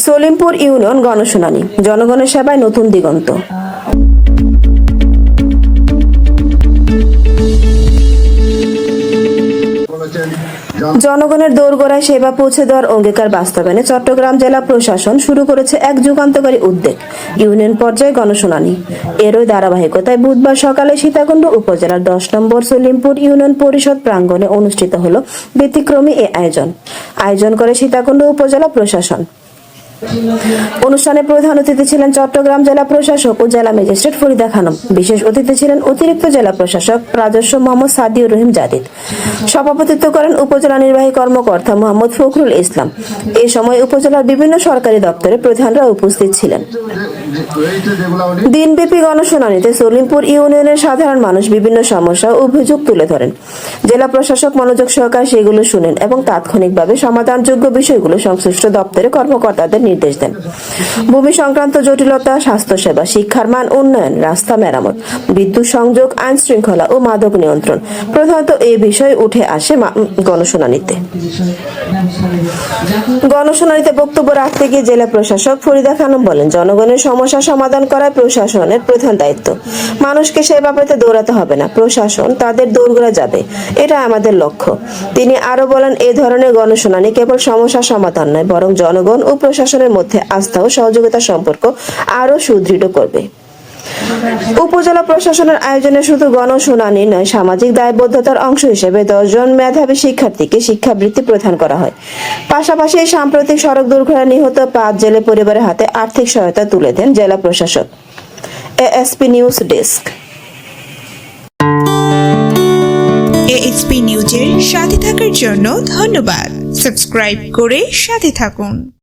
Salimpur union গণশুনানি, জনগণের সেবায় নতুন দিগন্ত। জনগণের দোরগোড়ায় সেবা পৌঁছে দেওয়ার অঙ্গীকার বাস্তবায়নে চট্টগ্রাম জেলা প্রশাসন শুরু করেছে এক যুগান্তকারী উদ্যোগ, ইউনিয়ন পর্যায়ে গণশুনানি। এরই ধারাবাহিকতায় বুধবার সকালে সীতাকুণ্ড উপজেলার 10 নম্বর সলিমপুর ইউনিয়ন পরিষদ প্রাঙ্গণে অনুষ্ঠিত হল ব্যতিক্রমী এ আয়োজন করে সীতাকুণ্ড উপজেলা প্রশাসন। অনুষ্ঠানে প্রধান অতিথি ছিলেন চট্টগ্রাম জেলা প্রশাসক ও জেলা ম্যাজিস্ট্রেট ফরিদা খানম। বিশেষ অতিথি ছিলেন অতিরিক্ত জেলা প্রশাসক রাজস্ব মোহাম্মদ সাদিউর রহিম জাদিদ। সভাপতিত্ব করেন উপজেলা নির্বাহী কর্মকর্তা মোহাম্মদ ফখরুল ইসলাম। এ সময় উপজেলার বিভিন্ন সরকারি দপ্তরের প্রধানরা উপস্থিত ছিলেন। দিনব্যাপী গণশুনানিতে সলিমপুর ইউনিয়নের সাধারণ মানুষ বিভিন্ন সমস্যা ও অভিযোগ তুলে ধরেন। জেলা প্রশাসক মনোযোগ সহকারে সেগুলো শুনেন এবং তাৎক্ষণিকভাবে সমাধানযোগ্য বিষয়গুলো সংশ্লিষ্ট দপ্তরের কর্মকর্তাদের নির্দেশ দেন। ভূমি সংক্রান্ত জটিলতা, স্বাস্থ্যসেবা, শিক্ষার মান উন্নয়ন, রাস্তা মেরামত, বিদ্যুৎ সংযোগ, আইন শৃঙ্খলা ও মাদক নিয়ন্ত্রণ প্রধানত এই বিষয় উঠে আসে গণশুনানিতে বক্তব্য রাখতে গিয়ে জেলা প্রশাসক ফরিদা খানম বলেন, জনগণের সমস্যা সমাধান করা প্রশাসনের প্রধান দায়িত্ব। মানুষকে সেবা পেতে দৌড়াতে হবে না, প্রশাসন তাদের দোরগোড়ায় যাবে, এটা আমাদের লক্ষ্য। তিনি আরো বলেন, এ ধরনের গণশুনানি কেবল সমস্যা সমাধান নয়, বরং জনগণ ও প্রশাসনের মধ্যে আস্থা ও সহযোগিতার সম্পর্ক আরো সুদৃঢ় করবে। উপজেলা প্রশাসনের আয়োজনে শুধু গণশুনানি নয়, সামাজিক দায়বদ্ধতার অংশ হিসেবে 10 জন মেধাবী শিক্ষার্থীকে শিক্ষাবৃত্তি প্রদান করা হয়। পাশাপাশি সাম্প্রতিক সড়ক দুর্ঘটনায় নিহত 5 জেলে পরিবারের হাতে আর্থিক সহায়তা তুলে দেন জেলা প্রশাসক। ASP news desk. এএসপি নিউজের সাথে থাকার জন্য ধন্যবাদ। সাবস্ক্রাইব করে সাথে থাকুন।